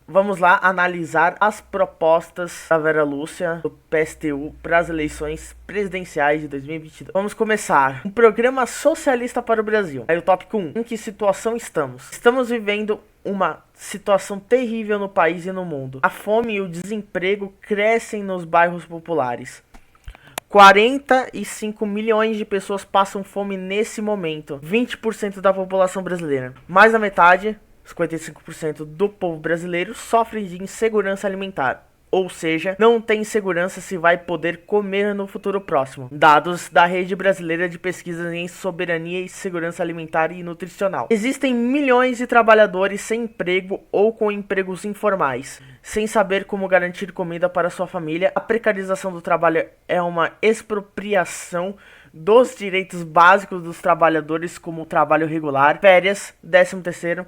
vamos lá analisar as propostas da Vera Lúcia do PSTU para as eleições presidenciais de 2022. Vamos começar. Um programa socialista para o Brasil. Aí o tópico 1. Em que situação estamos? Estamos vivendo uma situação terrível no país e no mundo. A fome e o desemprego crescem nos bairros populares. 45 milhões de pessoas passam fome nesse momento. 20% da população brasileira. Mais da metade, 55% do povo brasileiro, sofre de insegurança alimentar. Ou seja, não tem segurança se vai poder comer no futuro próximo. Dados da Rede Brasileira de Pesquisas em Soberania e Segurança Alimentar e Nutricional. Existem milhões de trabalhadores sem emprego ou com empregos informais, sem saber como garantir comida para sua família. A precarização do trabalho é uma expropriação dos direitos básicos dos trabalhadores, como o trabalho regular, férias, 13º,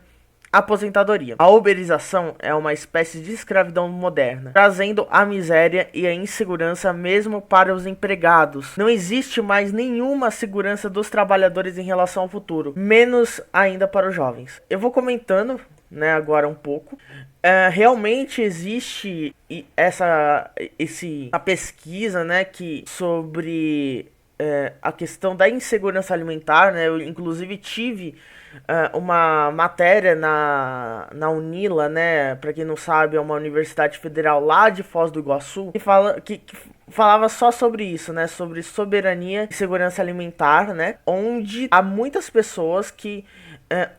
aposentadoria. A uberização é uma espécie de escravidão moderna, trazendo a miséria e a insegurança mesmo para os empregados. Não existe mais nenhuma segurança dos trabalhadores em relação ao futuro, menos ainda para os jovens. Eu vou comentando, né, agora um pouco. Realmente existe a pesquisa, né, que sobre a questão da insegurança alimentar, né? Eu inclusive tive uma matéria na Unila, né? Para quem não sabe, é uma universidade federal lá de Foz do Iguaçu, que falava só sobre isso, né? Sobre soberania e segurança alimentar, né? Onde há muitas pessoas que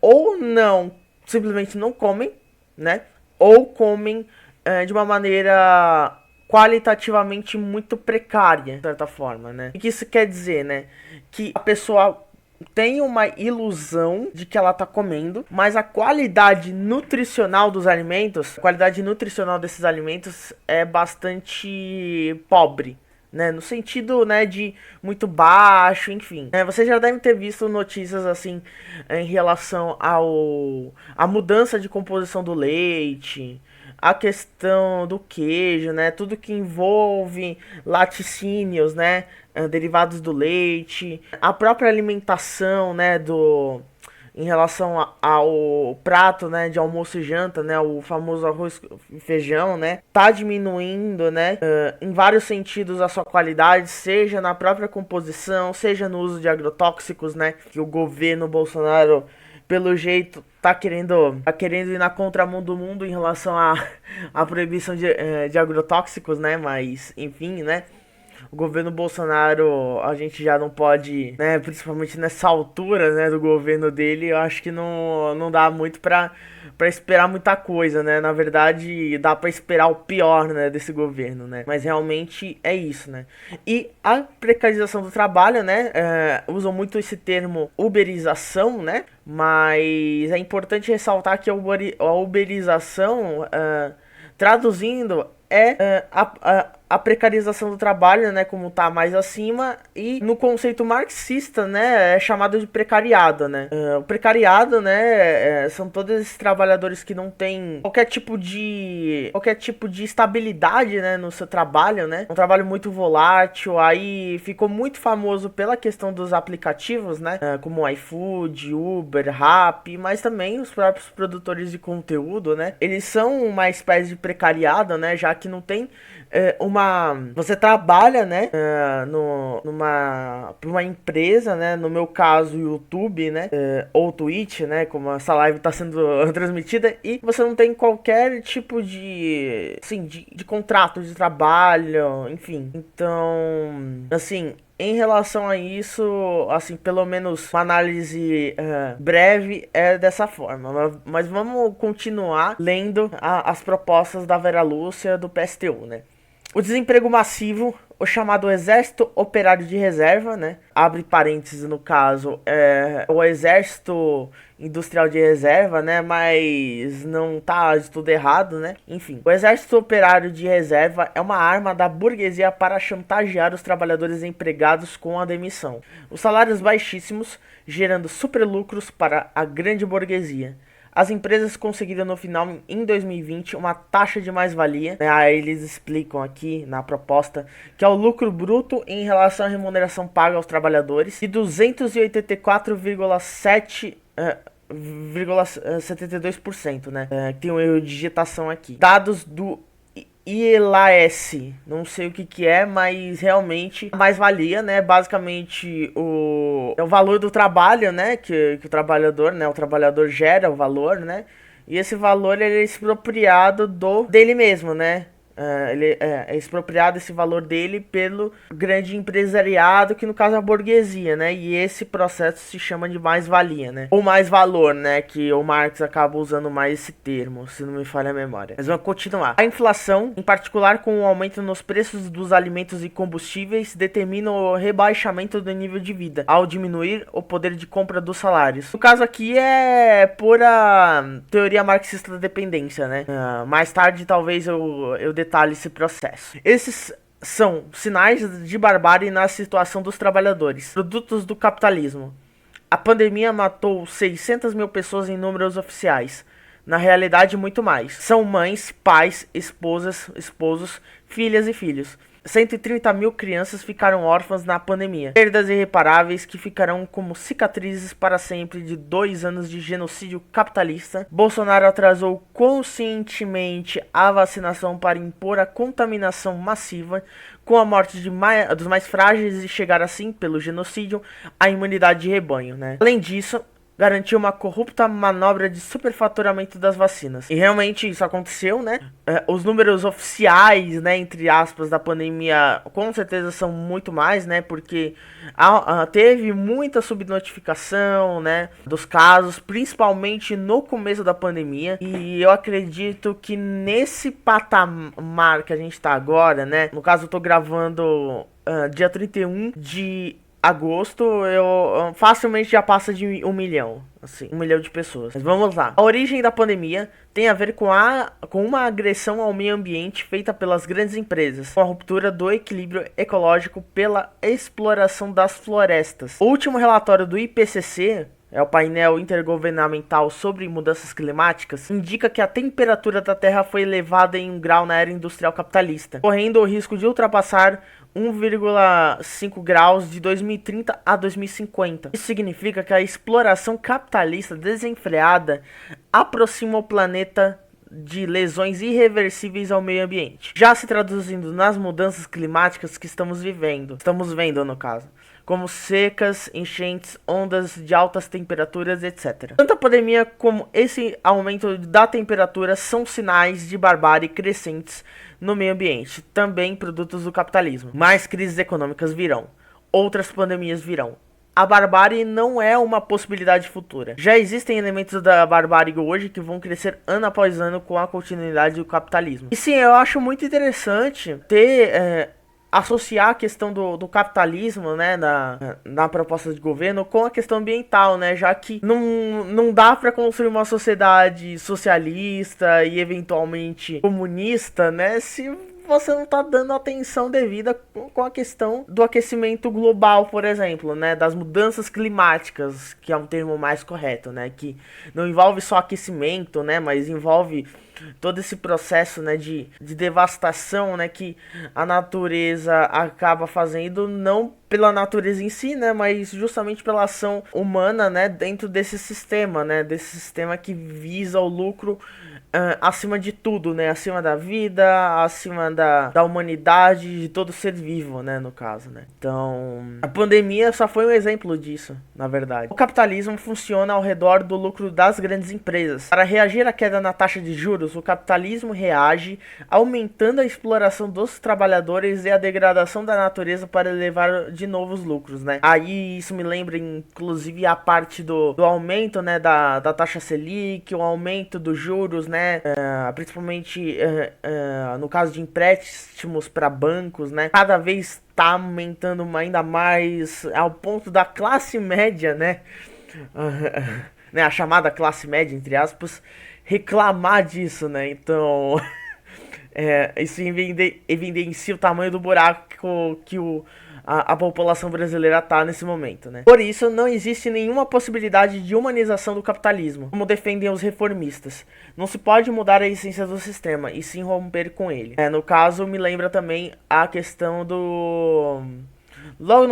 ou não, simplesmente não comem, né? Ou comem de uma maneira qualitativamente muito precária, de certa forma, né? O que isso quer dizer, né? Que a pessoa tem uma ilusão de que ela tá comendo, mas a qualidade nutricional dos alimentos, a qualidade nutricional desses alimentos é bastante pobre, né? No sentido, né, de muito baixo, enfim. Você já deve ter visto notícias assim em relação à mudança de composição do leite, a questão do queijo, né? Tudo que envolve laticínios, né? Derivados do leite, a própria alimentação, né? Em relação ao prato, né, de almoço e janta, né, o famoso arroz e feijão, né, tá diminuindo, né, em vários sentidos a sua qualidade, seja na própria composição, seja no uso de agrotóxicos, né, que o governo Bolsonaro, pelo jeito, tá querendo ir na contramão do mundo em relação à proibição de agrotóxicos, né, mas, enfim, né, o governo Bolsonaro, a gente já não pode, né, principalmente nessa altura, né, do governo dele, eu acho que não dá muito pra esperar muita coisa, né, na verdade dá pra esperar o pior, né, desse governo, né, mas realmente é isso, né, e a precarização do trabalho, né, usam muito esse termo uberização, né, mas é importante ressaltar que a uberização, traduzindo, a precarização do trabalho, né, como tá mais acima, e no conceito marxista, né, é chamado de precariado, né. O precariado, né, são todos esses trabalhadores que não têm qualquer tipo de estabilidade, né, no seu trabalho, né. Um trabalho muito volátil, aí ficou muito famoso pela questão dos aplicativos, né, como o iFood, Uber, Rappi, mas também os próprios produtores de conteúdo, né. Eles são uma espécie de precariado, né, já que não tem você trabalha, né, pra uma empresa, né, no meu caso, YouTube, né, ou Twitch, né, como essa live tá sendo transmitida, e você não tem qualquer tipo de contrato de trabalho, enfim. Então, assim, em relação a isso, assim, pelo menos uma análise breve é dessa forma. Mas vamos continuar lendo as propostas da Vera Lúcia do PSTU, né? O desemprego massivo, o chamado Exército Operário de Reserva, né? Abre parênteses, no caso, o Exército Industrial de Reserva, né? Mas não tá de tudo errado, né? Enfim, o Exército Operário de Reserva é uma arma da burguesia para chantagear os trabalhadores empregados com a demissão. Os salários baixíssimos, gerando superlucros para a grande burguesia. As empresas conseguiram no final, em 2020, uma taxa de mais-valia, né? Aí eles explicam aqui na proposta que é o lucro bruto em relação à remuneração paga aos trabalhadores de 284,7 0,72%, né? Tem um erro de digitação aqui. Dados do IELAS, não sei o que é, mas realmente a mais-valia, né? Basicamente é o valor do trabalho, né? Que o trabalhador, né? O trabalhador gera o valor, né? E esse valor ele é expropriado dele mesmo, né? Ele é expropriado esse valor dele pelo grande empresariado, que no caso é a burguesia, né? E esse processo se chama de mais-valia, né? Ou mais-valor, né? Que o Marx acaba usando mais esse termo, se não me falha a memória. Mas vamos continuar. A inflação, em particular com o aumento nos preços dos alimentos e combustíveis, determina o rebaixamento do nível de vida, ao diminuir o poder de compra dos salários. No caso aqui é pura teoria marxista da dependência, né? Mais tarde talvez eu detalhe esse processo. Esses são sinais de barbárie na situação dos trabalhadores, produtos do capitalismo. A pandemia matou 600 mil pessoas em números oficiais. Na realidade, muito mais. São mães, pais, esposas, esposos, filhas e filhos. 130 mil crianças ficaram órfãs na pandemia. Perdas irreparáveis que ficarão como cicatrizes para sempre de 2 anos de genocídio capitalista. Bolsonaro atrasou conscientemente a vacinação para impor a contaminação massiva, com a morte dos mais frágeis e chegar assim, pelo genocídio, à imunidade de rebanho, né? Além disso, garantiu uma corrupta manobra de superfaturamento das vacinas. E realmente isso aconteceu, né? Os números oficiais, né, entre aspas, da pandemia com certeza são muito mais, né? Porque teve muita subnotificação, né, dos casos, principalmente no começo da pandemia. E eu acredito que nesse patamar que a gente tá agora, né? No caso eu tô gravando dia 31 de agosto, eu facilmente já passa de 1 milhão, assim, 1 milhão de pessoas. Mas vamos lá. A origem da pandemia tem a ver com uma agressão ao meio ambiente feita pelas grandes empresas, com a ruptura do equilíbrio ecológico pela exploração das florestas. O último relatório do IPCC, o painel intergovernamental sobre mudanças climáticas, indica que a temperatura da Terra foi elevada em 1 grau na era industrial capitalista, correndo o risco de ultrapassar 1,5 graus de 2030 a 2050. Isso significa que a exploração capitalista desenfreada aproxima o planeta de lesões irreversíveis ao meio ambiente, já se traduzindo nas mudanças climáticas que estamos vendo no caso, como secas, enchentes, ondas de altas temperaturas, etc. Tanto a pandemia como esse aumento da temperatura são sinais de barbárie crescentes no meio ambiente, também produtos do capitalismo. Mais crises econômicas virão, outras pandemias virão. A barbárie não é uma possibilidade futura. Já existem elementos da barbárie hoje que vão crescer ano após ano com a continuidade do capitalismo. E sim, eu acho muito interessante associar a questão do capitalismo, né, na proposta de governo com a questão ambiental, né, já que não dá para construir uma sociedade socialista e eventualmente comunista, né, se você não tá dando atenção devida com a questão do aquecimento global, por exemplo, né, das mudanças climáticas, que é um termo mais correto, né, que não envolve só aquecimento, né, mas envolve todo esse processo, né, de devastação, né, que a natureza acaba fazendo, não pela natureza em si, né, mas justamente pela ação humana, né, dentro desse sistema, né, que visa o lucro acima de tudo, né, acima da vida, acima da humanidade, de todo ser vivo, né, no caso, né. Então, a pandemia só foi um exemplo disso, na verdade. O capitalismo funciona ao redor do lucro das grandes empresas. Para reagir à queda na taxa de juros, o capitalismo reage aumentando a exploração dos trabalhadores e a degradação da natureza para elevar de novo os lucros, né. Aí isso me lembra inclusive a parte do aumento, né, da taxa Selic, o aumento dos juros, né, principalmente no caso de empréstimos para bancos, né, cada vez está aumentando ainda mais ao ponto da classe média, né, né, a chamada classe média, entre aspas, reclamar disso, né, então isso evidencia o tamanho do buraco que a população brasileira tá nesse momento, né? Por isso, não existe nenhuma possibilidade de humanização do capitalismo, como defendem os reformistas. Não se pode mudar a essência do sistema, e sim romper com ele. No caso, me lembra também a questão logo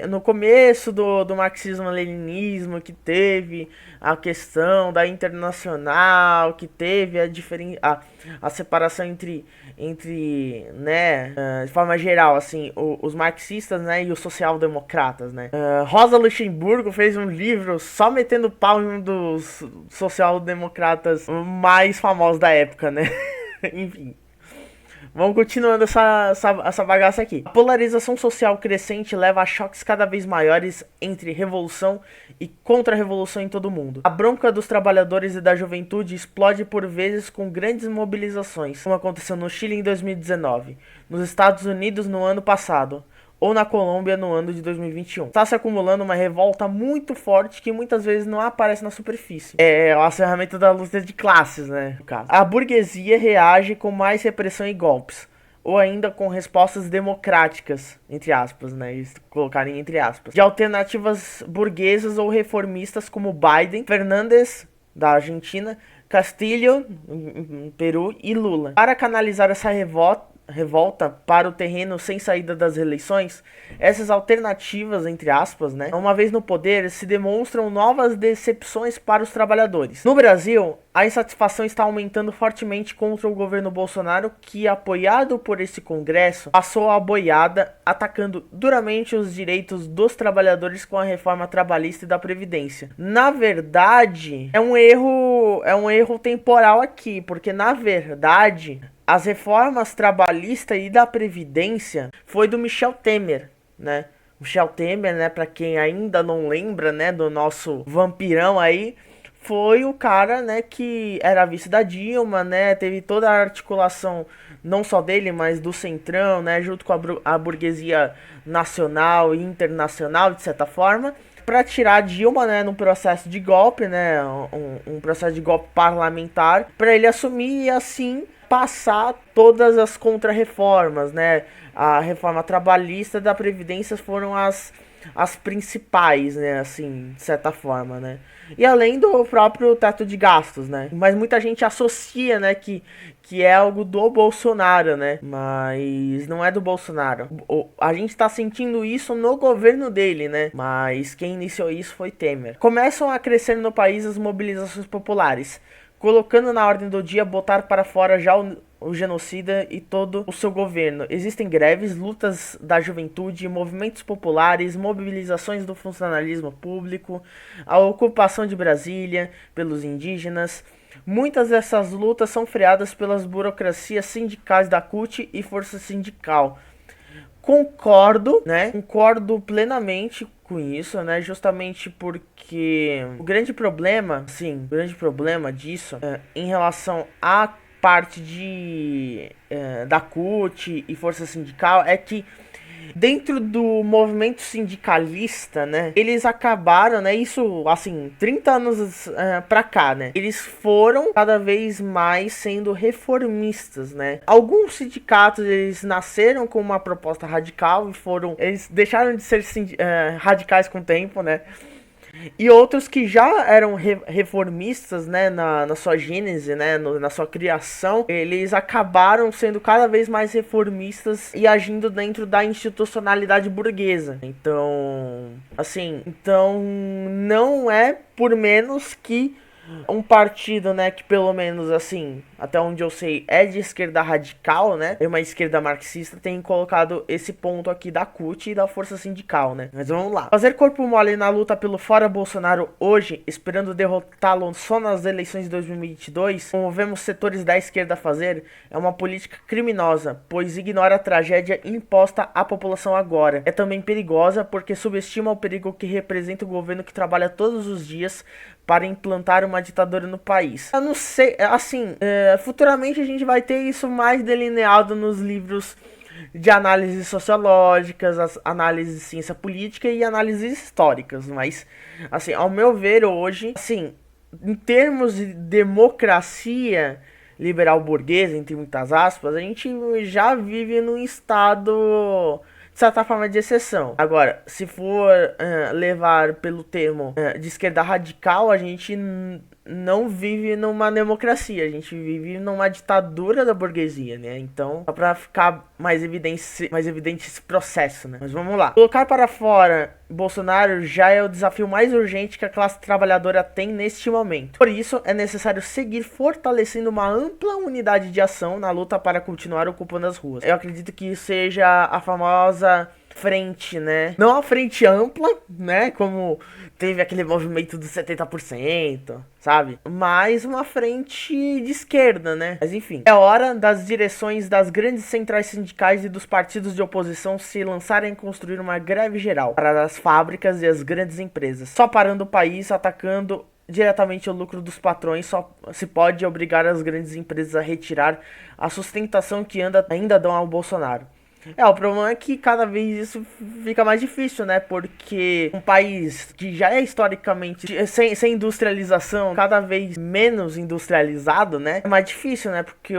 no começo do marxismo-leninismo, que teve a questão da internacional, que teve a separação né, de forma geral, assim, os marxistas, né, e os social-democratas, né. Rosa Luxemburgo fez um livro só metendo pau em um dos social-democratas mais famosos da época, né. Enfim. Vamos continuando essa bagaça aqui. A polarização social crescente leva a choques cada vez maiores entre revolução e contra-revolução em todo o mundo. A bronca dos trabalhadores e da juventude explode por vezes com grandes mobilizações, como aconteceu no Chile em 2019, nos Estados Unidos no ano passado, ou na Colômbia no ano de 2021. Está se acumulando uma revolta muito forte que muitas vezes não aparece na superfície. É o acerramento da luta de classes, né, no caso. A burguesia reage com mais repressão e golpes, ou ainda com respostas democráticas, entre aspas, né, eles colocarem entre aspas, de alternativas burguesas ou reformistas como Biden, Fernandes, da Argentina, Castillo, Peru, e Lula. Para canalizar essa revolta para o terreno sem saída das eleições, essas alternativas, entre aspas, né, uma vez no poder, se demonstram novas decepções para os trabalhadores. No Brasil, a insatisfação está aumentando fortemente contra o governo Bolsonaro, que, apoiado por esse Congresso, passou a boiada, atacando duramente os direitos dos trabalhadores com a reforma trabalhista e da Previdência. Na verdade, é um erro temporal aqui, porque na verdade as reformas trabalhista e da Previdência foi do Michel Temer, né? Michel Temer, né, para quem ainda não lembra, né, do nosso vampirão aí, foi o cara, né, que era vice da Dilma, né, teve toda a articulação, não só dele, mas do Centrão, né, junto com a burguesia nacional e internacional, de certa forma, para tirar a Dilma, né, num processo de golpe, né, um processo de golpe parlamentar, para ele assumir e assim passar todas as contra-reformas, né, a reforma trabalhista da Previdência foram as principais, né, assim, de certa forma, né. E além do próprio teto de gastos, né. Mas muita gente associa, né, que é algo do Bolsonaro, né. Mas não é do Bolsonaro. A gente tá sentindo isso no governo dele, né. Mas quem iniciou isso foi Temer. Começam a crescer no país as mobilizações populares, colocando na ordem do dia botar para fora já o genocida e todo o seu governo. Existem greves, lutas da juventude, movimentos populares, mobilizações do funcionalismo público, a ocupação de Brasília pelos indígenas. Muitas dessas lutas são freadas pelas burocracias sindicais da CUT e Força Sindical. Concordo, né? Concordo plenamente com isso, né? Justamente porque o grande problema disso em relação à parte da CUT e Força Sindical é que dentro do movimento sindicalista, né, eles acabaram, né, isso, assim, 30 anos pra cá, né, eles foram cada vez mais sendo reformistas, né. Alguns sindicatos, eles nasceram com uma proposta radical e eles deixaram de ser radicais com o tempo, né. E outros que já eram reformistas, né, na sua gênese, né, na sua criação, eles acabaram sendo cada vez mais reformistas e agindo dentro da institucionalidade burguesa. Então, assim, não é por menos que um partido, né, que pelo menos, assim, até onde eu sei, é de esquerda radical, né, é uma esquerda marxista, tem colocado esse ponto aqui da CUT e da Força Sindical, né. Mas vamos lá. Fazer corpo mole na luta pelo fora Bolsonaro hoje, esperando derrotá-lo só nas eleições de 2022, como vemos setores da esquerda fazer, é uma política criminosa, pois ignora a tragédia imposta à população agora. É também perigosa porque subestima o perigo que representa o governo que trabalha todos os dias para implantar uma ditadura no país. Eu não sei, assim, futuramente a gente vai ter isso mais delineado nos livros de análises sociológicas, as análises de ciência política e análises históricas, mas, assim, ao meu ver hoje, assim, em termos de democracia liberal burguesa, entre muitas aspas, a gente já vive num estado de certa forma de exceção. Agora, se for levar pelo termo de esquerda radical, a gente não vive numa democracia, a gente vive numa ditadura da burguesia, né? Então, só pra ficar mais evidente esse processo, né? Mas vamos lá. Colocar para fora Bolsonaro já é o desafio mais urgente que a classe trabalhadora tem neste momento. Por isso, é necessário seguir fortalecendo uma ampla unidade de ação na luta para continuar ocupando as ruas. Eu acredito que seja a famosa frente, né? Não a frente ampla, né? Como teve aquele movimento dos 70%, sabe? Mas uma frente de esquerda, né? Mas enfim, é hora das direções das grandes centrais sindicais e dos partidos de oposição se lançarem a construir uma greve geral para as fábricas e as grandes empresas, só parando o país, atacando diretamente o lucro dos patrões. Só se pode obrigar as grandes empresas a retirar a sustentação que ainda dão ao Bolsonaro. O problema é que cada vez isso fica mais difícil, né? Porque um país que já é historicamente sem industrialização, cada vez menos industrializado, né? É mais difícil, né? Porque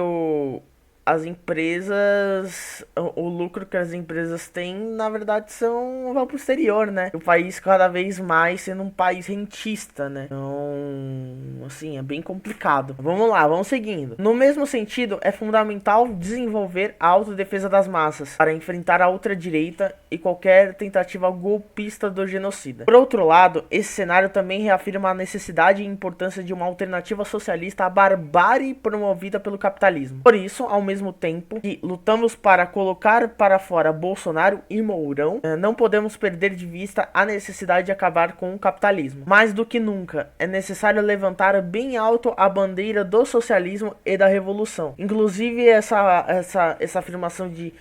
as empresas, o lucro que as empresas têm, na verdade, vão pro exterior, né? O país cada vez mais sendo um país rentista, né? Então, assim, é bem complicado. Vamos lá, vamos seguindo. No mesmo sentido, é fundamental desenvolver a autodefesa das massas para enfrentar a ultradireita e qualquer tentativa golpista do genocida. Por outro lado, esse cenário também reafirma a necessidade e importância de uma alternativa socialista à barbárie promovida pelo capitalismo. Por isso, ao mesmo tempo que lutamos para colocar para fora Bolsonaro e Mourão, não podemos perder de vista a necessidade de acabar com o capitalismo. Mais do que nunca, é necessário levantar bem alto a bandeira do socialismo e da revolução. Inclusive, essa afirmação de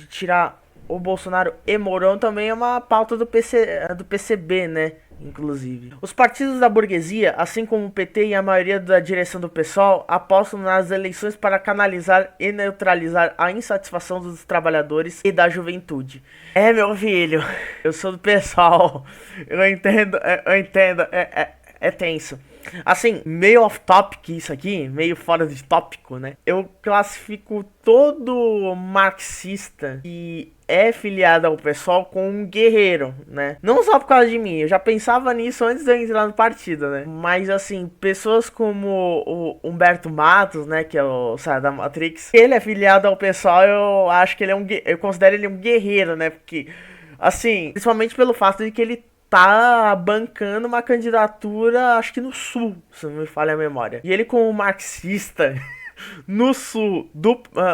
tirar o Bolsonaro e Mourão também é uma pauta do PCB, né? Inclusive, os partidos da burguesia, assim como o PT e a maioria da direção do PSOL, apostam nas eleições para canalizar e neutralizar a insatisfação dos trabalhadores e da juventude. Meu filho, eu sou do PSOL, eu entendo, é tenso. Assim, meio off-topic isso aqui, meio fora de tópico, né? Eu classifico todo marxista que é filiado ao PSOL com um guerreiro, né? Não só por causa de mim, eu já pensava nisso antes de eu entrar no partido, né? Mas assim, pessoas como o Humberto Matos, né? Que é o Saia da Matrix, ele é filiado ao PSOL, eu acho que eu considero ele um guerreiro, né? Porque, assim, principalmente pelo fato de que ele tá bancando uma candidatura, acho que no Sul, se não me falha a memória. E ele como marxista no Sul,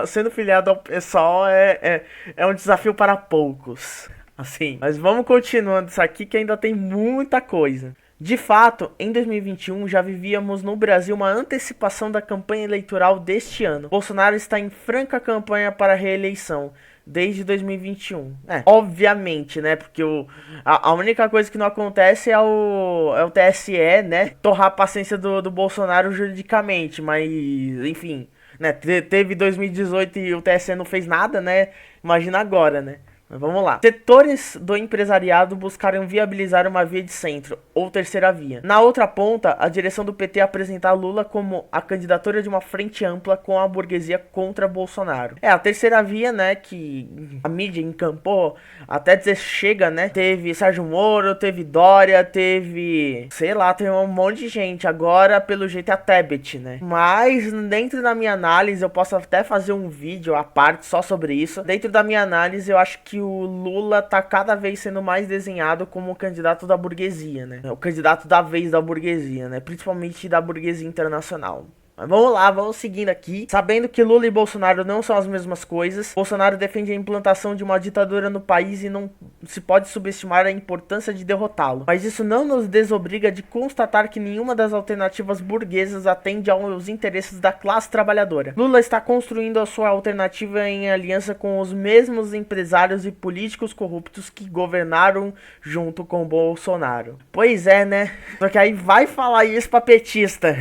sendo filiado ao PSOL, é um desafio para poucos. Assim, mas vamos continuando isso aqui que ainda tem muita coisa. De fato, em 2021 já vivíamos no Brasil uma antecipação da campanha eleitoral deste ano. Bolsonaro está em franca campanha para a reeleição desde 2021. Obviamente, né? Porque a única coisa que não acontece é o TSE, né? Torrar a paciência do Bolsonaro juridicamente. Mas, enfim, né? Teve 2018 e o TSE não fez nada, né? Imagina agora, né? Mas vamos lá. Setores do empresariado buscaram viabilizar uma via de centro, ou terceira via. Na outra ponta, a direção do PT apresentar Lula como a candidatura de uma frente ampla com a burguesia contra Bolsonaro. A terceira via, né, que a mídia encampou, até dizer chega, né? Teve Sérgio Moro, teve Dória, teve, sei lá, tem um monte de gente. Agora, pelo jeito, é a Tebet, né? Mas, dentro da minha análise, eu posso até fazer um vídeo à parte só sobre isso. Dentro da minha análise, eu acho que o Lula tá cada vez sendo mais desenhado como o candidato da burguesia, né? O candidato da vez da burguesia, né? Principalmente da burguesia internacional. Mas vamos lá, vamos seguindo aqui. Sabendo que Lula e Bolsonaro não são as mesmas coisas, Bolsonaro defende a implantação de uma ditadura no país e não se pode subestimar a importância de derrotá-lo. Mas isso não nos desobriga de constatar que nenhuma das alternativas burguesas atende aos interesses da classe trabalhadora. Lula está construindo a sua alternativa em aliança com os mesmos empresários e políticos corruptos que governaram junto com Bolsonaro. Pois é, né? Só que aí vai falar isso pra petista.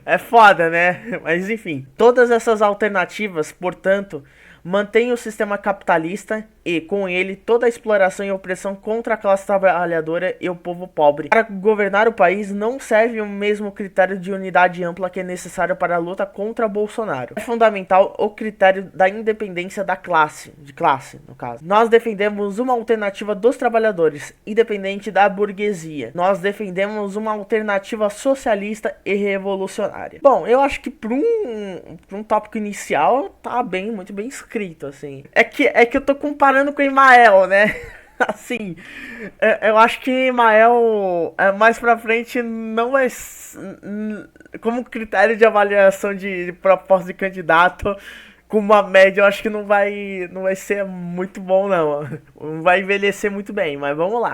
É foda, né? Mas enfim, todas essas alternativas, portanto, mantém o sistema capitalista e, com ele, toda a exploração e opressão contra a classe trabalhadora e o povo pobre. Para governar o país, não serve o mesmo critério de unidade ampla que é necessário para a luta contra Bolsonaro. É fundamental o critério da independência da classe, no caso. Nós defendemos uma alternativa dos trabalhadores, independente da burguesia. Nós defendemos uma alternativa socialista e revolucionária. Bom, eu acho que para um tópico inicial tá muito bem escrito, assim. É que eu tô comparando com o Emael, né? Assim, eu acho que Emael mais pra frente não vai como critério de avaliação de proposta de candidato com uma média, eu acho que não vai ser muito bom, não. Não vai envelhecer muito bem, mas vamos lá.